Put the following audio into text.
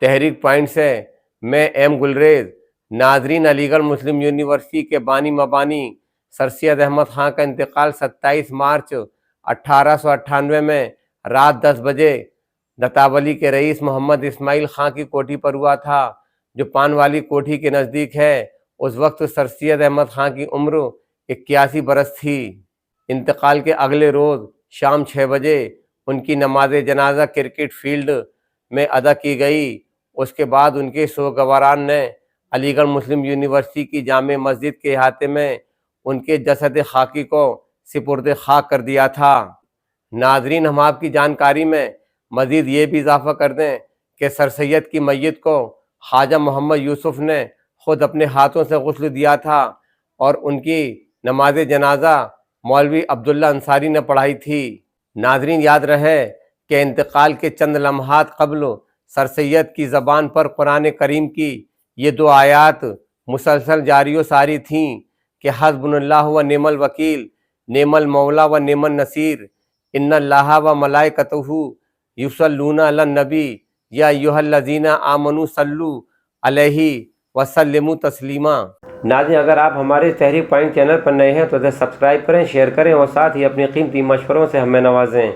تحریک پوائنٹ سے میں ایم گلریز۔ ناظرین، علی گڑھ مسلم یونیورسٹی کے بانی مبانی سر سید احمد خان کا انتقال 27 مارچ 1898 میں رات 10 بجے دتاولی کے رئیس محمد اسماعیل خان کی کوٹھی پر ہوا تھا، جو پان والی کوٹھی کے نزدیک ہے۔ اس وقت سر سید احمد خان کی عمر 81 برس تھی۔ انتقال کے اگلے روز شام 6 بجے ان کی نماز جنازہ کرکٹ فیلڈ میں ادا کی گئی۔ اس کے بعد ان کے سوگواران نے علی گڑھ مسلم یونیورسٹی کی جامع مسجد کے احاطے میں ان کے جسد خاکی کو سپرد خاک کر دیا تھا۔ ناظرین، ہم آپ کی جانکاری میں مزید یہ بھی اضافہ کر دیں کہ سر سید کی میت کو خواجہ محمد یوسف نے خود اپنے ہاتھوں سے غسل دیا تھا اور ان کی نماز جنازہ مولوی عبداللہ انصاری نے پڑھائی تھی۔ ناظرین، یاد رہے کہ انتقال کے چند لمحات قبل سر سید کی زبان پر قرآن کریم کی یہ 2 آیات مسلسل جاری و ساری تھیں کہ حسبنا اللہ و نعم الوکیل، نعم المولا و نعم النصیر، ان اللہ و ملائکتہ یصلون علی النبی یا ایھا الذین آمنوا صلوا علیہ وسلموا تسلیما۔ ناظرین، اگر آپ ہمارے تحریک پوائنٹ چینل پر نئے ہیں تو اسے سبسکرائب کریں، شیئر کریں اور ساتھ ہی اپنی قیمتی مشوروں سے ہمیں نوازیں۔